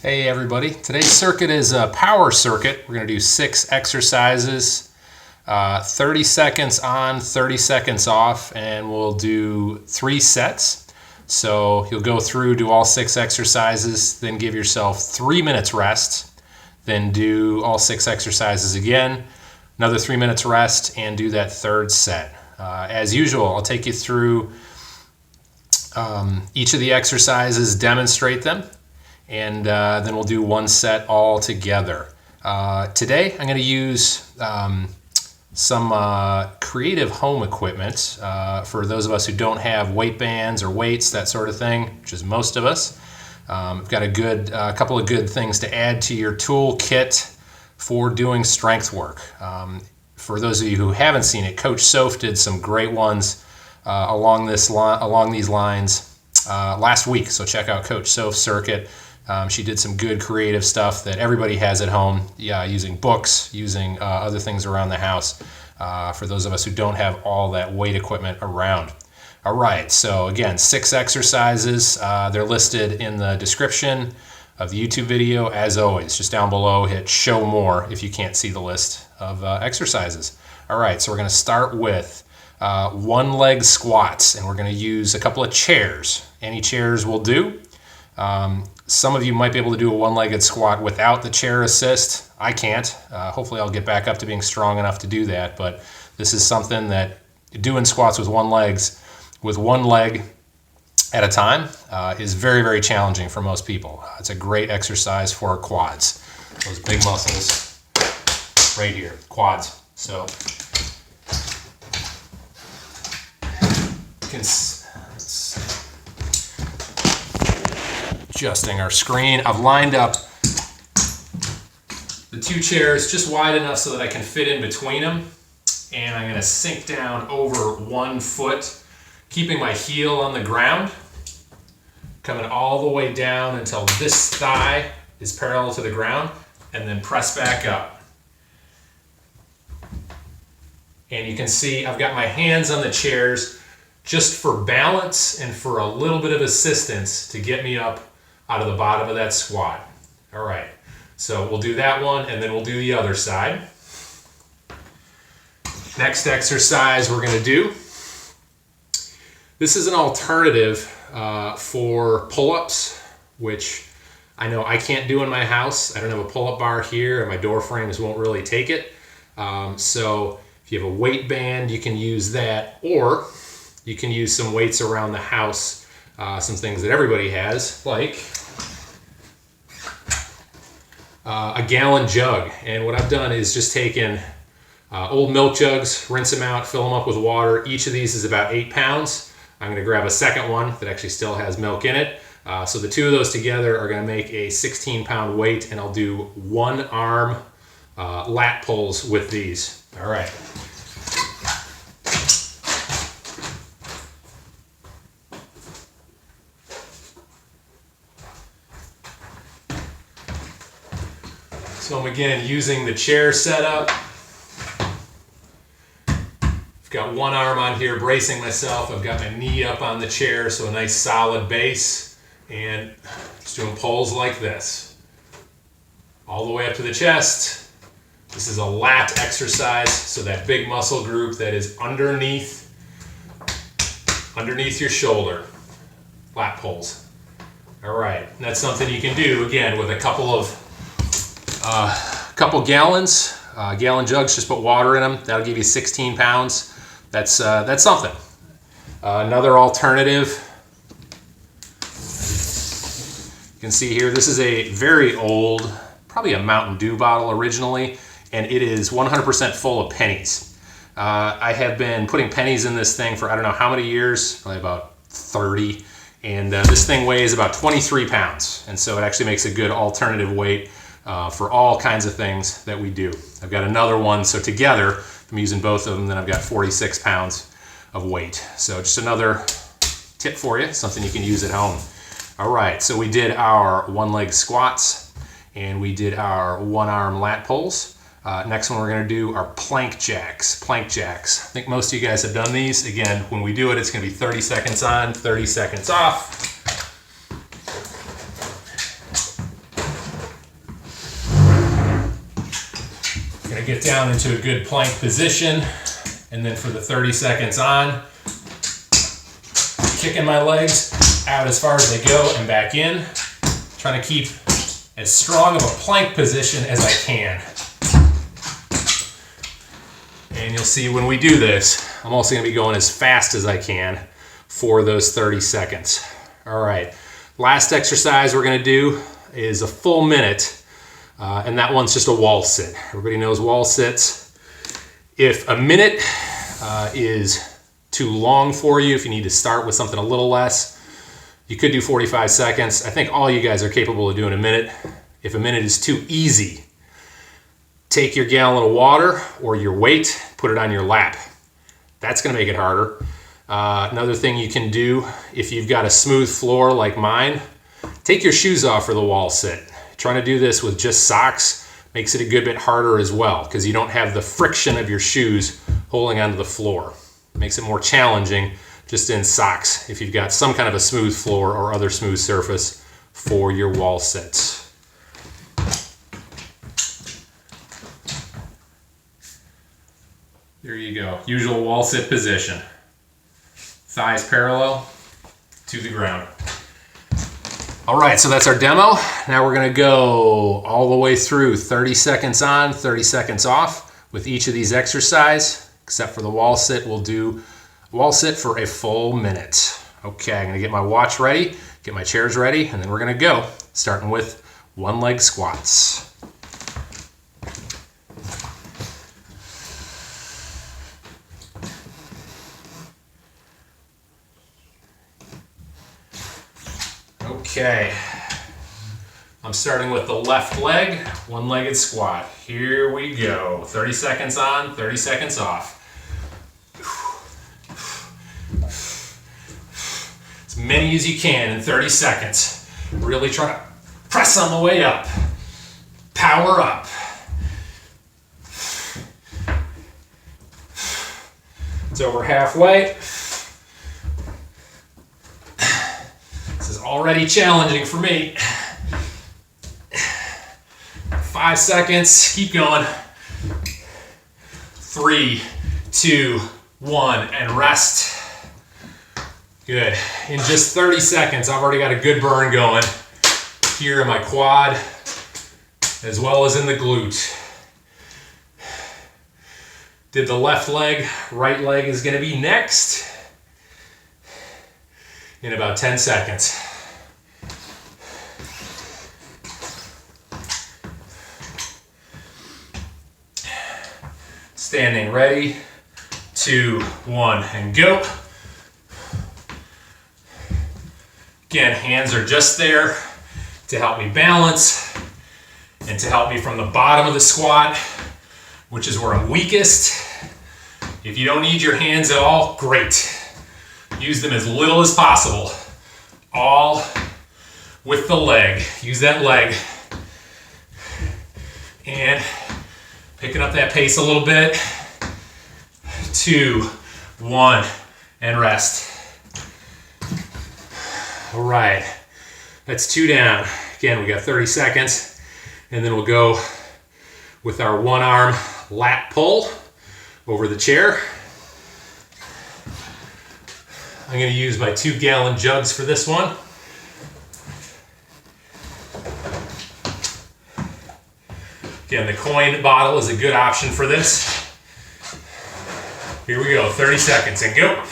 Hey everybody, today's circuit is a power circuit. We're going to do 6 exercises, 30 seconds on, 30 seconds off, and we'll do 3 sets. So you'll go through, do all 6 exercises, then give yourself 3 minutes rest, then do all 6 exercises again, another 3 minutes rest, and do that third set. As usual, I'll take you through each of the exercises, demonstrate them, and then we'll do 1 set all together. Today I'm going to use some creative home equipment for those of us who don't have weight bands or weights, that sort of thing, which is most of us. I've got a couple of good things to add to your tool kit for doing strength work. For those of you who haven't seen it, Coach Soph did some great ones along these lines last week, so check out Coach Soph's circuit. She did some good creative stuff that everybody has at home, using books, using other things around the house, for those of us who don't have all that weight equipment around. All right, so again, 6 exercises. They're listed in the description of the YouTube video. As always, just down below, hit show more if you can't see the list of exercises. All right, so we're going to start with 1-leg squats, and we're going to use a couple of chairs. Any chairs will do. Some of you might be able to do a 1-legged squat without the chair assist. I can't. Hopefully I'll get back up to being strong enough to do that, but this is something that doing squats with one leg at a time is very, very challenging for most people. It's a great exercise for our quads. Those big muscles right here, quads. So you can adjusting our screen. I've lined up the 2 chairs just wide enough so that I can fit in between them, and I'm going to sink down over 1 foot, keeping my heel on the ground, coming all the way down until this thigh is parallel to the ground, and then press back up. And you can see I've got my hands on the chairs just for balance and for a little bit of assistance to get me up out of the bottom of that squat. All right, so we'll do that one, and then we'll do the other side. Next exercise we're going to do, this is an alternative for pull-ups, which I know I can't do in my house. I don't have a pull-up bar here, and my door frames won't really take it. So if you have a weight band, you can use that, or you can use some weights around the house. Some things that everybody has, like a gallon jug. And what I've done is just taken old milk jugs, rinse them out, fill them up with water. Each of these is about 8 pounds. I'm going to grab a second one that actually still has milk in it. So the 2 of those together are going to make a 16-pound weight, and I'll do 1-arm lat pulls with these. All right. So I'm again using the chair setup. I've got 1 arm on here bracing myself. I've got my knee up on the chair, so a nice solid base. And just doing pulls like this. All the way up to the chest. This is a lat exercise, so that big muscle group that is underneath your shoulder. Lat pulls. All right, and that's something you can do, again, with a couple gallons, gallon jugs, just put water in them. That'll give you 16 pounds. That's something. Another alternative, you can see here, this is a very old, probably a Mountain Dew bottle originally, and it is 100% full of pennies. I have been putting pennies in this thing for I don't know how many years, probably about 30, and this thing weighs about 23 pounds, and so it actually makes a good alternative weight for all kinds of things that we do. I've got another one, so together, I'm using both of them, then I've got 46 pounds of weight. So just another tip for you, something you can use at home. All right, so we did our 1-leg squats, and we did our 1-arm lat pulls. Next one we're going to do are plank jacks. Plank jacks. I think most of you guys have done these. Again, when we do it, it's going to be 30 seconds on, 30 seconds off. Gonna get down into a good plank position, and then for the 30 seconds on, kicking my legs out as far as they go and back in, trying to keep as strong of a plank position as I can. And you'll see when we do this, I'm also gonna be going as fast as I can for those 30 seconds. All right, last exercise we're gonna do is a full minute, and that one's just a wall sit. Everybody knows wall sits. If a minute is too long for you, if you need to start with something a little less, you could do 45 seconds. I think all you guys are capable of doing a minute. If a minute is too easy, take your gallon of water or your weight, put it on your lap. That's gonna make it harder. Another thing you can do, if you've got a smooth floor like mine, take your shoes off for the wall sit. Trying to do this with just socks makes it a good bit harder as well, because you don't have the friction of your shoes holding onto the floor. Makes it more challenging just in socks if you've got some kind of a smooth floor or other smooth surface for your wall sits. There you go. Usual wall sit position. Thighs parallel to the ground. All right, so that's our demo. Now we're gonna go all the way through 30 seconds on, 30 seconds off with each of these exercises, except for the wall sit. We'll do wall sit for a full minute. Okay, I'm gonna get my watch ready, get my chairs ready, and then we're gonna go, starting with one leg squats. Okay, I'm starting with the left leg, one-legged squat. Here we go. 30 seconds on, 30 seconds off. As many as you can in 30 seconds. Really try to press on the way up. Power up. It's over halfway. Already challenging for me. 5 seconds, keep going. 3, 2, 1, and rest. Good. In just 30 seconds, I've already got a good burn going here in my quad, as well as in the glute. Did the left leg, right leg is gonna be next in about 10 seconds. Standing, ready, 2, 1, and go. Again, hands are just there to help me balance and to help me from the bottom of the squat, which is where I'm weakest. If you don't need your hands at all, great. Use them as little as possible. All with the leg. Use that leg. And picking up that pace a little bit. 2, 1, and rest. All right, that's 2 down. Again, we got 30 seconds, and then we'll go with our one arm lat pull over the chair. I'm gonna use my 2-gallon jugs for this one. Again, the coin bottle is a good option for this. Here we go, 30 seconds and go.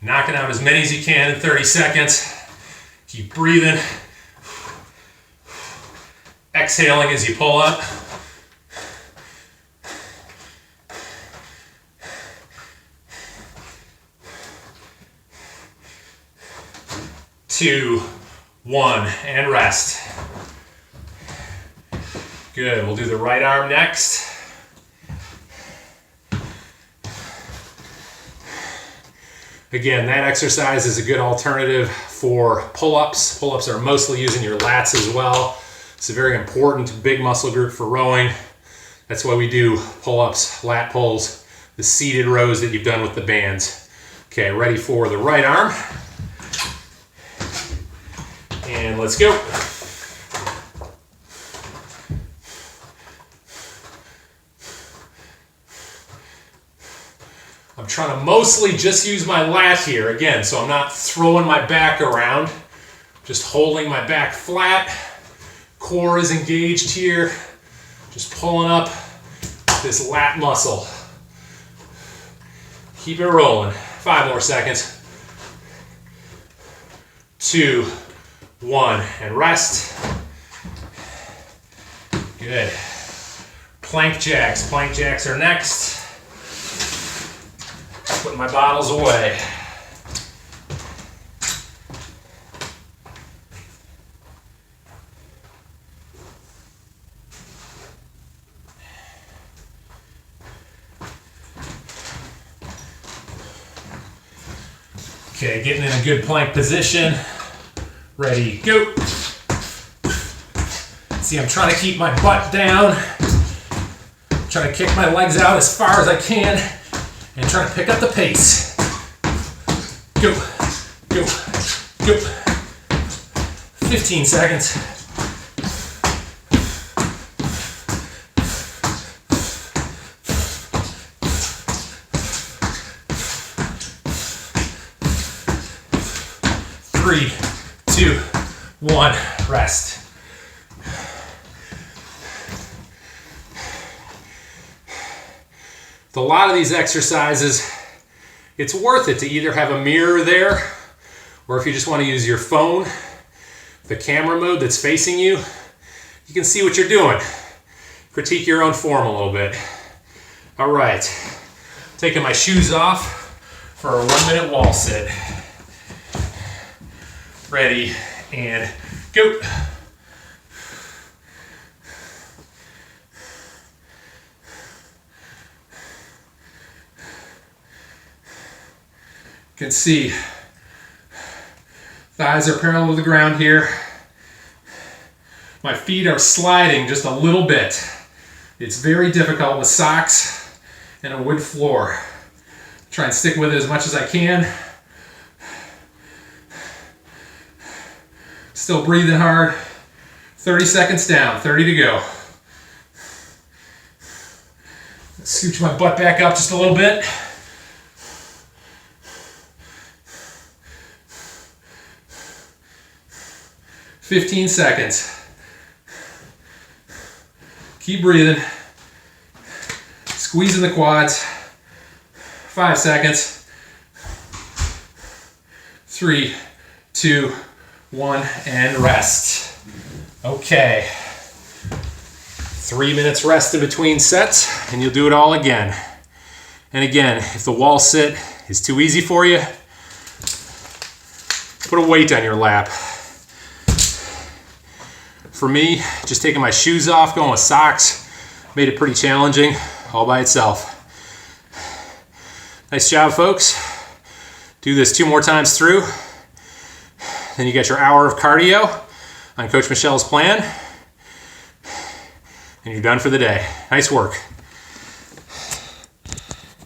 Knocking out as many as you can in 30 seconds. Keep breathing. Exhaling as you pull up. Two, 1, and rest. Good, we'll do the right arm next. Again, that exercise is a good alternative for pull-ups. Pull-ups are mostly using your lats as well. It's a very important big muscle group for rowing. That's why we do pull-ups, lat pulls, the seated rows that you've done with the bands. Okay, ready for the right arm. And let's go. I'm trying to mostly just use my lat here again, so I'm not throwing my back around, just holding my back flat. Core is engaged here, just pulling up this lat muscle. Keep it rolling. 5 more seconds. 2, 1, and rest. Good. Plank jacks. Plank jacks are next. Putting my bottles away. Okay, getting in a good plank position. Ready, go. See, I'm trying to keep my butt down. Trying to kick my legs out as far as I can and trying to pick up the pace. Go, go, go. 15 seconds. Three, 2, 1, rest. With a lot of these exercises, it's worth it to either have a mirror there, or if you just want to use your phone, the camera mode that's facing you, you can see what you're doing. Critique your own form a little bit. All right, taking my shoes off for a 1-minute wall sit. Ready, and go. You can see thighs are parallel to the ground here. My feet are sliding just a little bit. It's very difficult with socks and a wood floor. Try and stick with it as much as I can. Still breathing hard. 30 seconds down, 30 to go. Scooch my butt back up just a little bit. $15 seconds. Keep breathing. Squeezing the quads. 5 seconds. 3, 2, 1, and rest. Okay. 3 minutes rest in between sets, and you'll do it all again. And again, if the wall sit is too easy for you, put a weight on your lap. For me, just taking my shoes off, going with socks, made it pretty challenging all by itself. Nice job, folks. Do this 2 more times through. Then you get your hour of cardio on Coach Michelle's plan, and you're done for the day. Nice work.